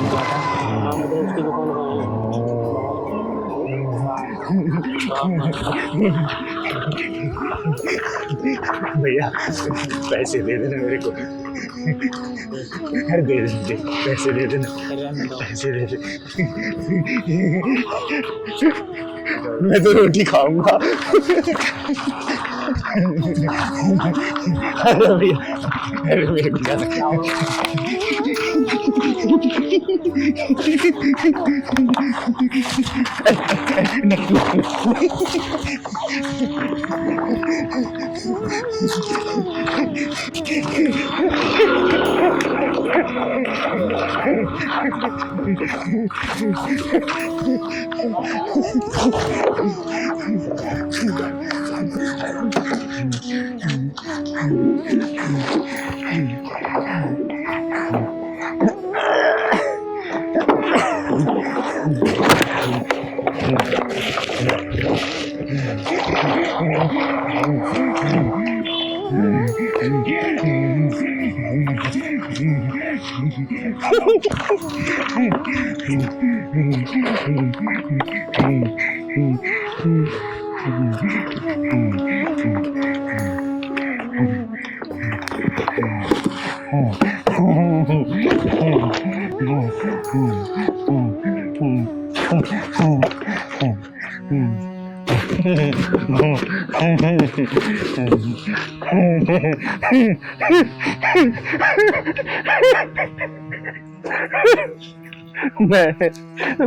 काम क्या था? हाँ मतलब उसकी दुकान भैया पैसे दे देना मेरे को। अरे दे दे पैसे दे देना, पैसे दे दे। मैं तो रोटी खाऊंगा। अरे भैया, अरे मेरे को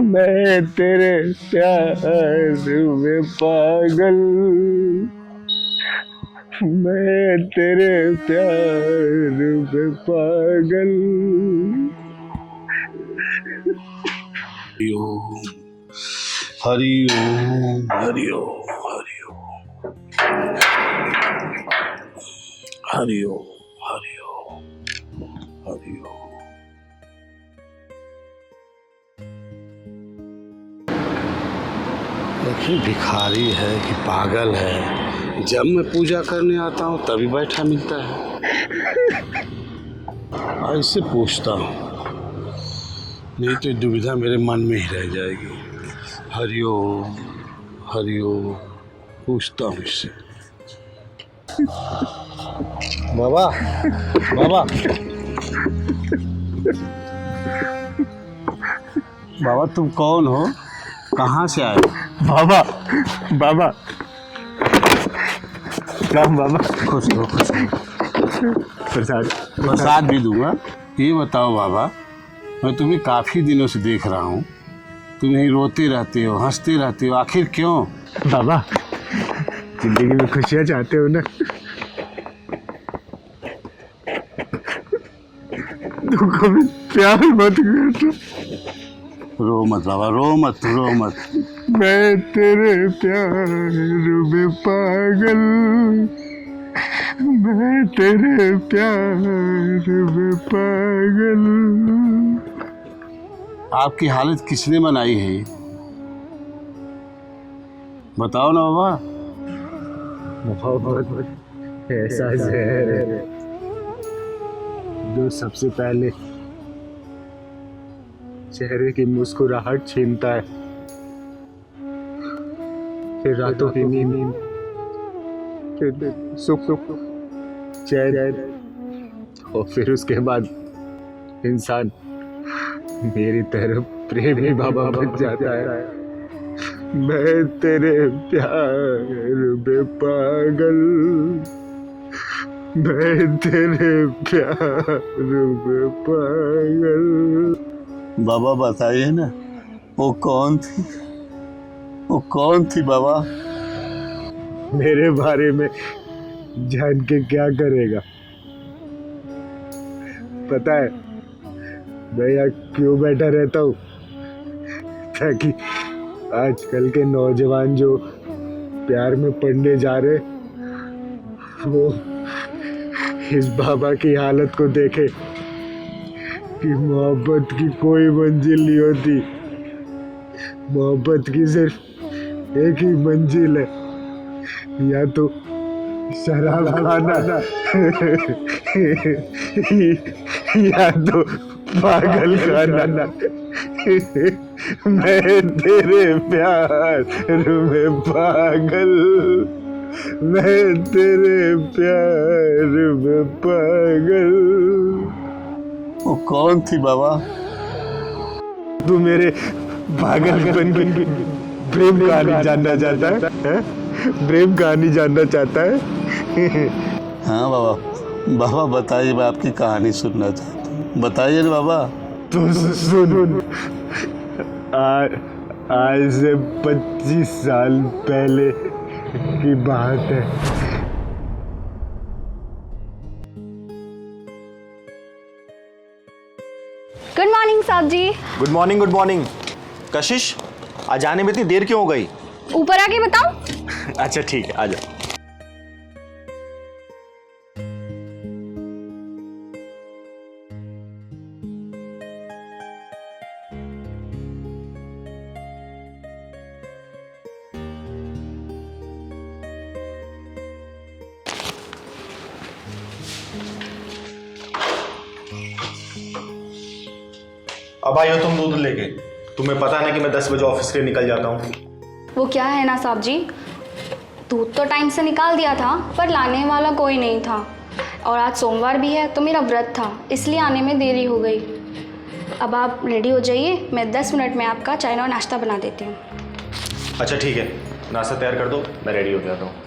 मैं तेरे प्यार में पागल, मैं तेरे प्यार में पागल। हरि ओम हरि ओम हरि ओम हरि ओम हरि ओम हरि ओम। देखिए भिखारी है कि पागल है, जब मैं पूजा करने आता हूँ तभी बैठा मिलता है। ऐसे पूछता हूँ, नहीं तो दुविधा मेरे मन में ही रह जाएगी। हरिओम हरिओम पूछता हूँ इससे। बाबा बाबा बाबा तुम कौन हो, कहाँ से आए? बाबा बाबा राम बाबा, खुश हो खुश हो। प्रसाद प्रसाद भी दूंगा। ये बताओ बाबा, मैं तुम्हें काफ़ी दिनों से देख रहा हूँ, तुम यहीं रोते रहते हो, हंसते रहते हो, आखिर क्यों? बाबा जिंदगी में खुशियाँ चाहते हो ना, तो कभी प्यार मत करना। रो मत बाबा, रो मत रो मत। मैं तेरे प्यार में पागल, मैं तेरे प्यार में पागल। आपकी हालत किसने बनाई है, बताओ ना बाबा। मोहब्बत ऐसा जहर है जो सबसे पहले चेहरे की मुस्कुराहट छीनता है, फिर रातों की नींद, फिर सुख चैन, और फिर उसके बाद इंसान मेरी तरफ प्रेमी बाबा बन जाता है। मैं तेरे प्यार में पागल, मैं तेरे प्यार में पागल। बाबा बताइए ना, वो कौन थी, वो कौन थी बाबा? मेरे बारे में जान के क्या करेगा? पता है मैं यहाँ क्यों बैठा रहता हूँ? ताकि आजकल के नौजवान जो प्यार में पड़ने जा रहे, वो इस बाबा की हालत को देखे कि मोहब्बत की कोई मंजिल नहीं होती, मोहब्बत की सिर्फ एक ही मंजिल है, या तो शराब खाना या तो पागल खाना, मैं तेरे प्यार में पागल, मैं तेरे प्यार में पागल। वो कौन थी बाबा? तू मेरे पागलपन की प्रेम कहानी जानना चाहता है? प्रेम कहानी जानना चाहता है? हाँ बाबा, बाबा बताइए, मैं आपकी कहानी सुनना चाहता हूँ, बताइए ना बाबा। तो सुन, आज से 25 साल पहले की बात है। गुड मॉर्निंग साहब जी। Good morning, good morning. Kashish, आज आने में इतनी देर क्यों हो गई? ऊपर आके बताऊं? अच्छा ठीक है, आ जाओ। अब आई हो तुम दूध लेके। तुम्हें पता नहीं कि मैं 10 बजे ऑफिस के लिए निकल जाता हूँ। वो क्या है ना साहब जी, दूध तो टाइम से निकाल दिया था पर लाने वाला कोई नहीं था, और आज सोमवार भी है तो मेरा व्रत था, इसलिए आने में देरी हो गई। अब आप रेडी हो जाइए, मैं 10 मिनट में आपका चाय और नाश्ता बना देती हूँ। अच्छा ठीक है, नाश्ता तैयार कर दो, मैं रेडी हो जाता हूँ।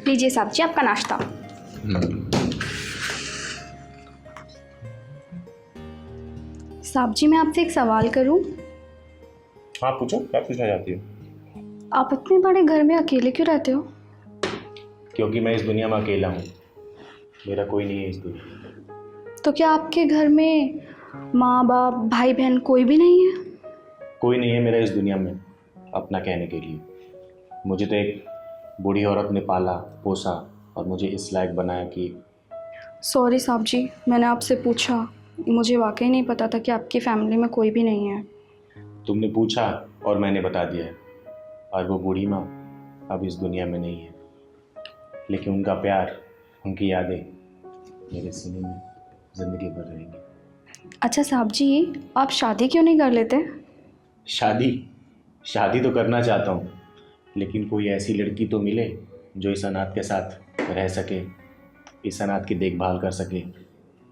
लीजिए साहब जी आपका नाश्ता। साहब जी मैं आपसे एक सवाल करूं? हाँ पूछो, क्या पूछना चाहती हो? आप इतने बड़े घर में अकेले क्यों रहते हो? क्योंकि मैं इस दुनिया में अकेला हूँ, मेरा कोई नहीं है इस दुनिया। तो क्या आपके घर में माँ बाप भाई बहन कोई भी नहीं है? कोई नहीं है मेरा इस दुनिया में अपना कहने के लिए। मुझे तो एक बूढ़ी औरत ने पाला पोसा और मुझे इस लायक बनाया कि। सॉरी साहब जी, मैंने आपसे पूछा, मुझे वाकई नहीं पता था कि आपकी फैमिली में कोई भी नहीं है। तुमने पूछा और मैंने बता दिया, और वो बूढ़ी माँ अब इस दुनिया में नहीं है, लेकिन उनका प्यार, उनकी यादें मेरे सीने में ज़िंदगी भर रहेंगी। अच्छा साहब जी, आप शादी क्यों नहीं कर लेते? शादी तो करना चाहता हूँ, लेकिन कोई ऐसी लड़की तो मिले जो इस अनाथ के साथ रह सके, इस अनाथ की देखभाल कर सके।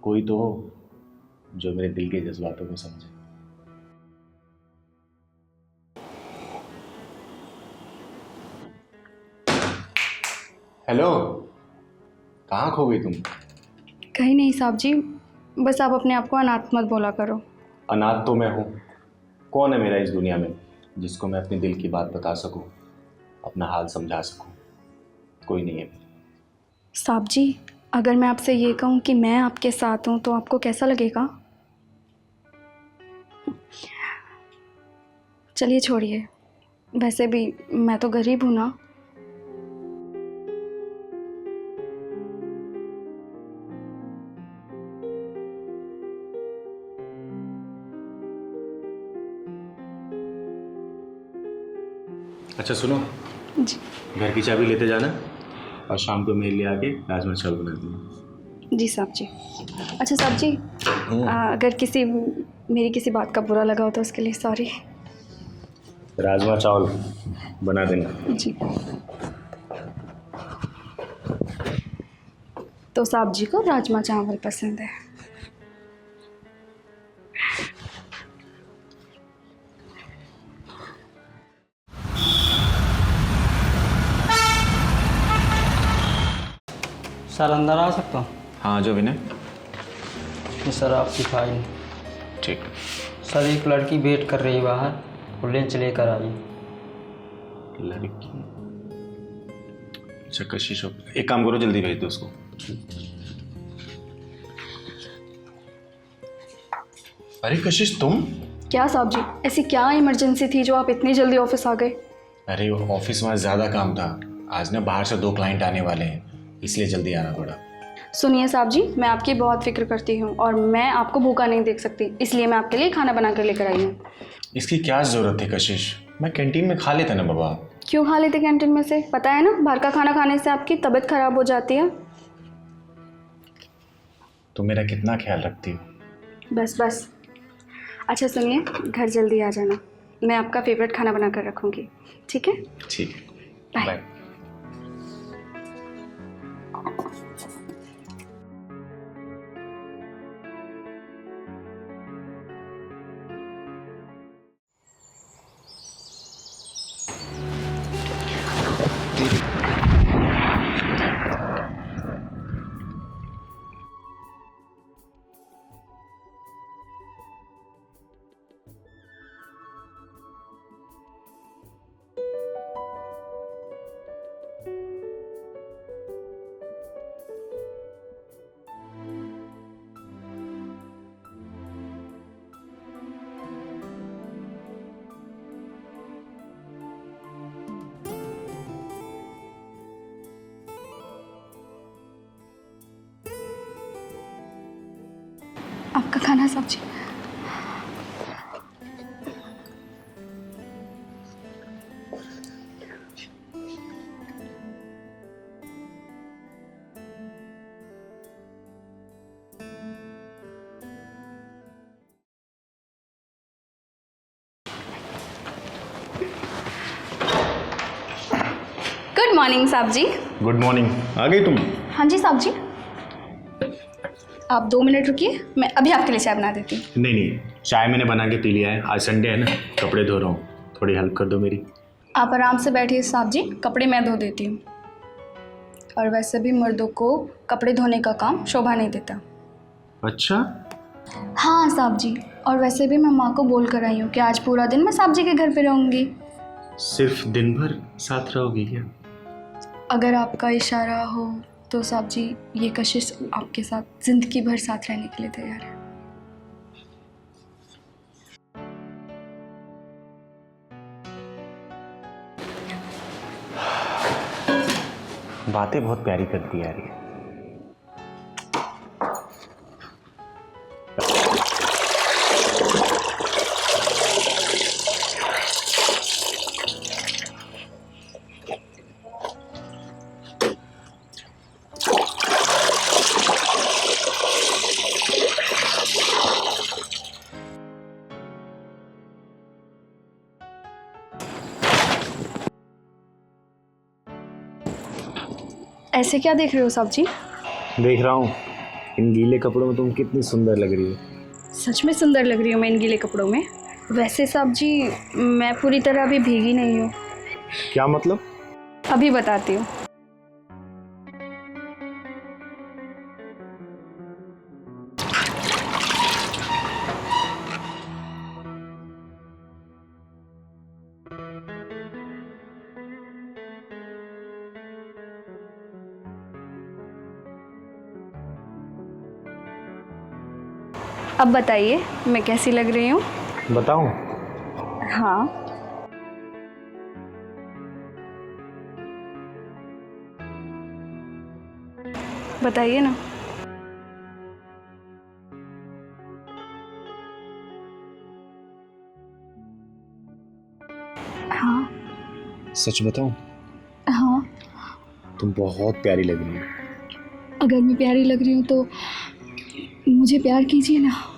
कोई तो हो जो मेरे दिल के जज्बातों को समझे। हेलो, कहाँ खो गई तुम? कहीं नहीं साहब जी, बस आप अपने आप को अनाथ मत बोला करो। अनाथ तो मैं हूँ। कौन है मेरा इस दुनिया में जिसको मैं अपने दिल की बात बता सकूं, अपना हाल समझा सकूं? कोई नहीं है। साहब जी, अगर मैं आपसे ये कहूँ कि मैं आपके साथ हूँ तो आपको कैसा लगेगा? चलिए छोड़िए, वैसे भी मैं तो गरीब हूँ ना। अच्छा सुनो जी घर की चाबी लेते जाना और शाम को मेरे लिए आके राजमा चावल बना देना। जी साहब जी। अच्छा साहब जी, अगर मेरी किसी बात का बुरा लगा हो तो उसके लिए सॉरी। राजमा चावल बना देना। जी। तो साहब जी को राजमा चावल पसंद है। सर अंदर आ सकता हूँ? हाँ जो विनय। ये सर आपकी फाइल। ठीक। सर एक लड़की वेट कर रही है बाहर, वो लंच लेकर आई। लड़की? अच्छा कशिश हो, एक काम करो जल्दी भेज दो उसको। अरे कशिश तुम? क्या साहब जी, ऐसी क्या इमरजेंसी थी जो आप इतनी जल्दी ऑफिस आ गए? अरे वो ऑफिस में ज़्यादा काम था, आज ना बाहर से 2 क्लाइंट आने वाले हैं, इसलिए जल्दी आना पड़ा। सुनिए साहब जी, मैं आपकी बहुत फिक्र करती हूँ और मैं आपको भूखा नहीं देख सकती, इसलिए मैं आपके लिए खाना बना कर लेकर आई हूँ। इसकी क्या ज़रूरत थी कशिश, मैं कैंटीन में खा लेता ना बाबा। क्यों खा लेते कैंटीन में से? पता है ना, बाहर का खाना खाने से आपकी तबीयत खराब हो जाती है। तुम मेरा कितना ख्याल रखती हो। बस बस। अच्छा सुनिए, घर जल्दी आ जाना, मैं आपका फेवरेट खाना बना कर रखूँगी, ठीक है? ठीक बाय। बाय। आपका खाना साहब जी। गुड मॉर्निंग साहब जी। गुड मॉर्निंग, आ गई तुम? हाँ जी साहब जी, आप 2 मिनट रुकिए, मैं अभी आपके लिए चाय बना देती हूँ। नहीं नहीं, चाय मैंने बना के पी लिया है, आज संडे है ना, कपड़े धो रहा हूँ, थोड़ी हेल्प कर दो मेरी। आप आराम से बैठिए साहब जी, कपड़े मैं धो देती हूँ। और वैसे भी मर्दों को कपड़े धोने का काम शोभा नहीं देता। अच्छा? हाँ साहब जी, और वैसे भी मैं माँ को बोल कर आई हूँ कि आज पूरा दिन मैं साहब जी के घर पे रहूँगी। सिर्फ दिन भर साथ रहोगी क्या? अगर आपका इशारा हो तो साहब जी, ये कशिश आपके साथ जिंदगी भर साथ रहने के लिए तैयार है। बातें बहुत प्यारी करती है यार ये। ऐसे क्या देख रहे हो साहब जी? देख रहा हूँ इन गीले कपड़ों में तुम कितनी सुंदर लग रही हो। सच में सुंदर लग रही हूँ मैं इन गीले कपड़ों में। वैसे साहब जी, मैं पूरी तरह अभी भीगी नहीं हूँ। क्या मतलब? अभी बताती हूँ। अब बताइए मैं कैसी लग रही हूँ? बताऊँ? हाँ। बताइए ना। हाँ। सच बताऊँ? हाँ। तुम बहुत प्यारी लग रही हो। अगर मैं प्यारी लग रही हूँ तो मुझे प्यार कीजिए ना।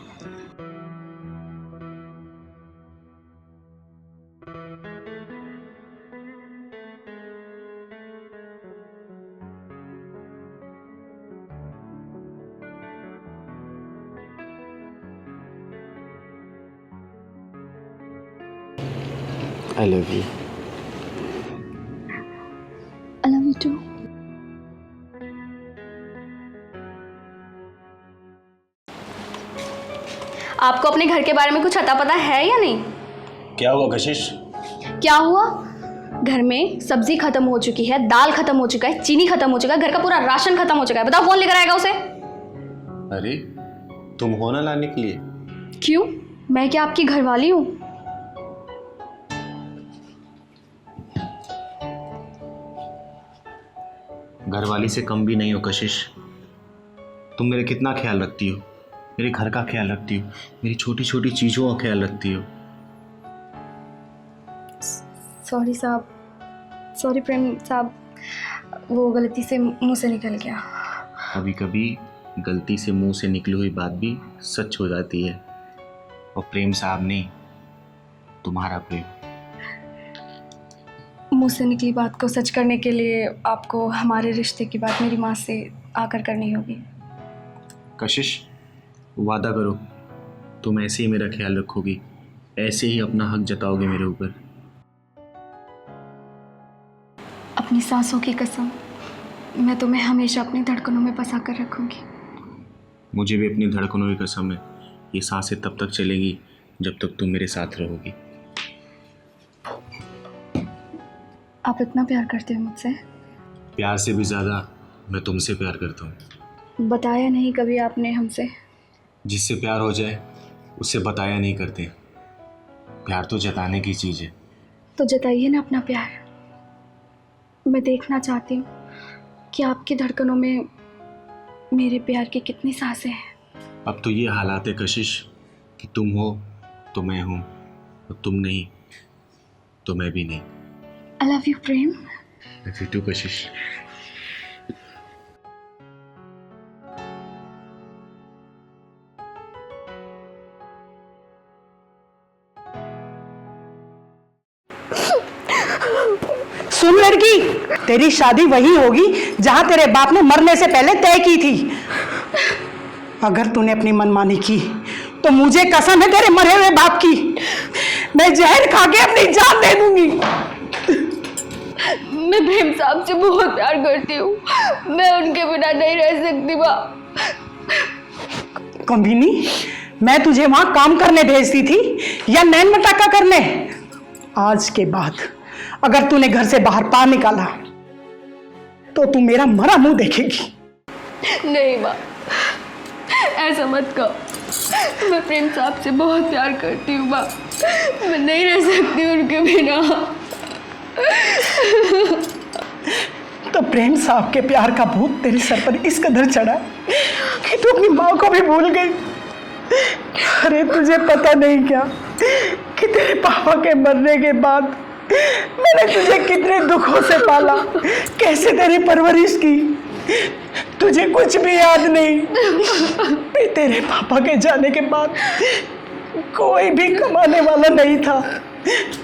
I love you. I love you too. आपको अपने घर के बारे में कुछ अता पता है या नहीं? क्या हुआ कशिश? क्या हुआ? घर में सब्जी खत्म हो चुकी है, दाल खत्म हो चुका है, चीनी खत्म हो चुका है, घर का पूरा राशन खत्म हो चुका है। बताओ कौन लेकर आएगा उसे? अरे तुम हो ना लाने के लिए। क्यों? मैं क्या आपकी घरवाली हूँ? घरवाली से कम भी नहीं हो कशिश। तुम मेरे कितना ख्याल रखती हो, मेरे घर का ख्याल रखती हो, मेरी छोटी छोटी चीज़ों का ख्याल रखती हो। सॉरी साहब, सॉरी प्रेम साहब, वो गलती से मुंह से निकल गया। कभी कभी गलती से मुंह से निकली हुई बात भी सच हो जाती है। और प्रेम साहब नहीं, तुम्हारा प्रेम। मुंह से निकली बात को सच करने के लिए आपको हमारे रिश्ते की बात मेरी माँ से आकर करनी होगी। कशिश, वादा करो तुम ऐसे ही मेरा ख्याल रखोगी, ऐसे ही अपना हक जताओगे मेरे ऊपर। अपनी सांसों की कसम, मैं तुम्हें हमेशा अपनी धड़कनों में बसा कर रखूंगी। मुझे भी अपनी धड़कनों की कसम है, ये सांसें तब तक चलेगी जब तक तुम मेरे साथ रहोगी। आप इतना प्यार करते हो मुझसे? प्यार से भी ज़्यादा मैं तुमसे प्यार करता हूँ। बताया नहीं कभी आपने हमसे। जिससे प्यार हो जाए उससे बताया नहीं करते। प्यार तो जताने की चीज़ है। तो जताइए ना अपना प्यार। मैं देखना चाहती हूँ कि आपकी धड़कनों में मेरे प्यार की कितनी सांसें हैं। अब तो ये हालात है कशिश कि तुम हो तो मैं हूँ, और तुम नहीं तो मैं भी नहीं। I love you Prem. Love you too Kashish. सुन लड़की, तेरी शादी वही होगी जहां तेरे बाप ने मरने से पहले तय की थी। अगर तूने अपनी मनमानी की तो मुझे कसम है तेरे मरे हुए बाप की, मैं जहर खा के अपनी जान दे दूंगी। मैं प्रेम साहब से बहुत प्यार करती हूँ, मैं उनके बिना नहीं रह सकती माँ। कमीनी, मैं तुझे वहां काम करने भेजती थी या नैन मटाका करने? आज के बाद अगर तूने घर से बाहर पार निकाला तो तू मेरा मरा मुंह देखेगी। नहीं माँ, ऐसा मत कहो। मैं प्रेम साहब से बहुत प्यार करती हूँ माँ, मैं नहीं रह सकती उनके बिना। तो प्रेम साहब के प्यार का भूत तेरे सर पर इस कदर चढ़ा कि तू अपनी माँ को भी भूल गई। अरे तुझे पता नहीं क्या कि तेरे पापा के मरने के बाद मैंने तुझे कितने दुखों से पाला, कैसे तेरी परवरिश की, तुझे कुछ भी याद नहीं। तेरे पापा के जाने के बाद कोई भी कमाने वाला नहीं था।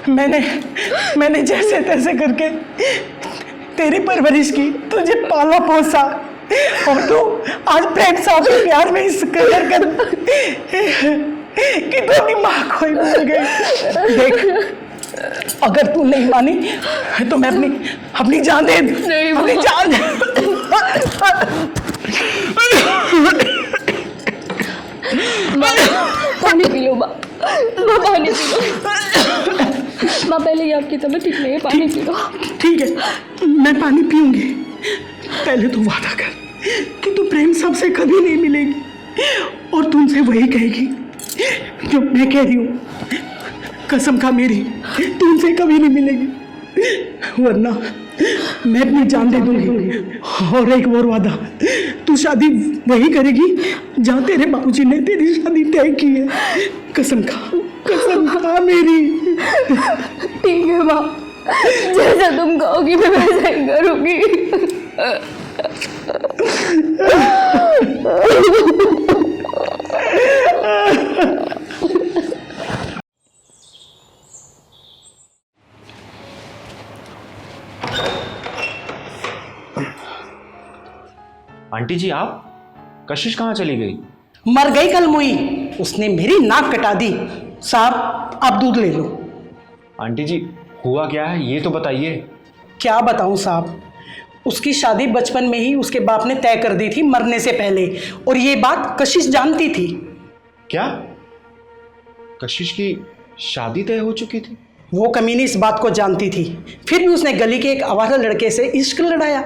मैंने जैसे तैसे करके तेरी परवरिश की, तुझे पाला पोसा, और तू आज प्रेम साहब के प्यार में इस कदर कर कि तू अपनी माँ को ही भूल गई। देख, अगर तू नहीं मानी तो मैं अपनी जान दे दूं। नहीं अपनी जान दे। पानी पी लो माँ, पानी पी लो माँ। पहले ही आपकी तबीयत ठीक नहीं है, पानी पी लो। ठीक है, मैं पानी पीऊंगी। पहले तू वादा कर कि तू प्रेम साहब से कभी नहीं मिलेगी और तुमसे वही कहेगी जो मैं कह रही हूँ। कसम खा मेरी, तुमसे कभी नहीं मिलेगी, वरना मैं अपनी जान दे दूंगी। और एक और वादा, तू शादी वही करेगी जहाँ तेरे बाबूजी ने तेरी शादी तय की है। कसम खा मेरी। ठीक है माँ, जैसा तुम कहोगी मैं वैसा ही करूँगी। आंटी जी, आप? कशिश कहाँ चली गई? मर गई कल मुई, उसने मेरी नाक कटा दी। साहब, आप दूध ले लो। आंटी जी, हुआ क्या है ये तो बताइए। क्या बताऊं साहब, उसकी शादी बचपन में ही उसके बाप ने तय कर दी थी मरने से पहले, और ये बात कशिश जानती थी। क्या? कशिश की शादी तय हो चुकी थी? वो कमीनी इस बात को जानती थी, फिर भी उसने गली के एक आवारा लड़के से इश्क लड़ाया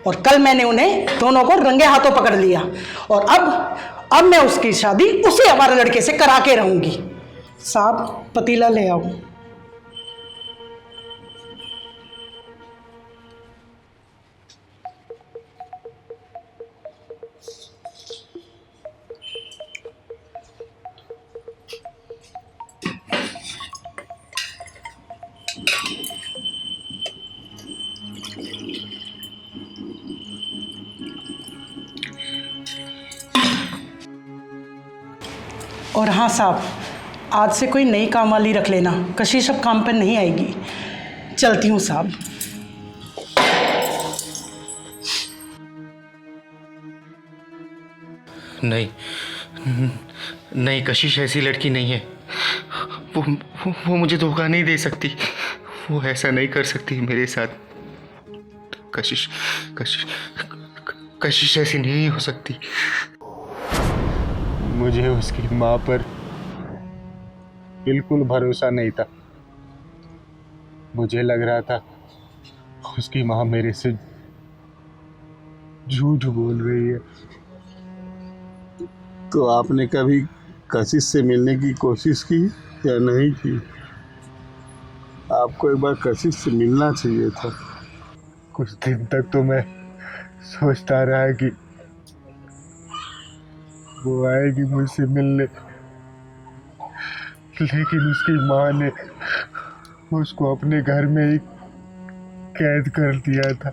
और कल मैंने उन्हें दोनों को रंगे हाथों पकड़ लिया और अब मैं उसकी शादी उसी आवारा लड़के से करा के रहूंगी। साहब पतीला ले आओ। और हाँ साहब, आज से कोई नई काम वाली रख लेना, कशिश अब काम पर नहीं आएगी। चलती हूँ साहब। नहीं नहीं, कशिश ऐसी लड़की नहीं है। वो मुझे धोखा नहीं दे सकती, वो ऐसा नहीं कर सकती मेरे साथ। कशिश कशिश कशिश ऐसी नहीं हो सकती। मुझे उसकी माँ पर बिल्कुल भरोसा नहीं था। मुझे लग रहा था उसकी माँ मेरे से झूठ बोल रही है। तो आपने कभी कशिश से मिलने की कोशिश की या नहीं की? आपको एक बार कशिश से मिलना चाहिए था। कुछ दिन तक तो मैं सोचता रहा कि वो आएगी मुझसे मिलने, लेकिन उसकी माँ ने उसको अपने घर में ही कैद कर दिया था।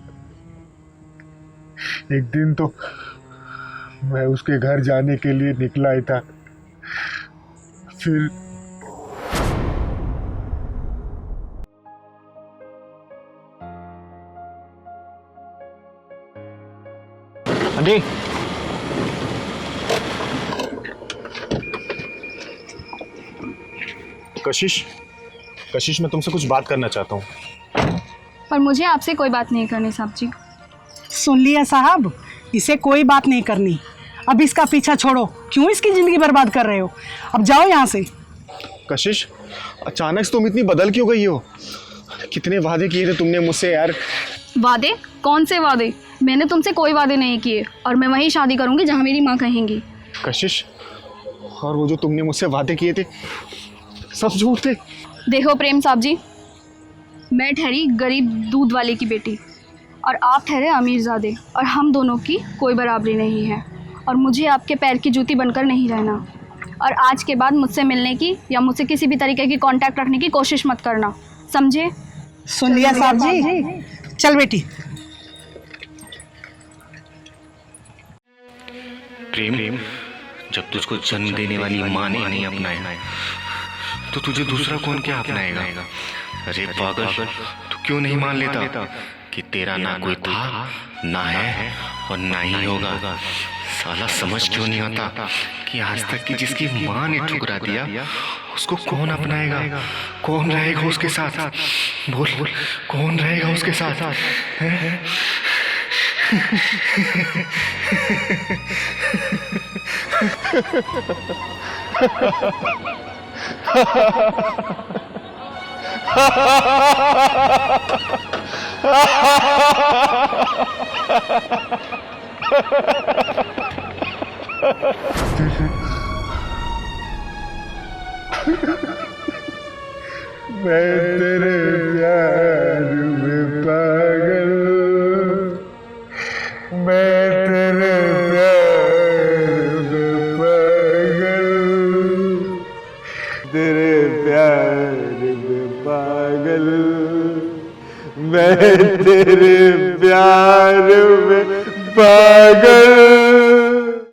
एक दिन तो मैं उसके घर जाने के लिए निकला ही था, फिर अरे कशिश मैं तुमसे कुछ बात करना चाहता हूँ। पर मुझे आपसे कोई बात नहीं करनी साहब जी। सुन लिया साहब, इसे कोई बात नहीं करनी। अब इसका पीछा छोड़ो, क्यों इसकी ज़िंदगी बर्बाद कर रहे हो? अब जाओ यहाँ से। कशिश, अचानक से तुम इतनी बदल क्यों गई हो? कितने वादे किए थे तुमने मुझसे यार। वादे? कौन से वादे? मैंने तुमसे कोई वादे नहीं किए और मैं वहीं शादी करूंगी जहां मेरी माँ कहेंगी। कशिश, और वो जो तुमने मुझसे वादे किए थे सब झूठ थे। देखो प्रेम साहब जी, मैं ठहरी गरीब दूध वाले की बेटी और आप ठहरे अमीरजादे, और हम दोनों की कोई बराबरी नहीं है और मुझे आपके पैर की जूती बनकर नहीं रहना। और आज के बाद मुझसे मिलने की या मुझसे किसी भी तरीके की कांटेक्ट रखने की कोशिश मत करना, समझे? सुन लिया साहब जी। चल बेटी। प्रेम, जब तुझको जन्म देने वाली माँ ने नहीं अपनाया तो तुझे दूसरा कौन क्या अपनाएगा? अरे पागल, तू क्यों नहीं मान लेता कि तेरा ना कोई था, ना है और ना ही होगा? साला समझ क्यों नहीं आता कि आज तक की जिसकी माँ ने ठुकरा दिया उसको कौन अपनाएगा? कौन रहेगा उसके साथ? बोल बोल, कौन रहेगा उसके साथ? हैं? मैं तेरे प्यार में पागल, मैं तेरे प्यार में पागल, तेरे प्यार में पागल, मैं तेरे प्यार में पागल।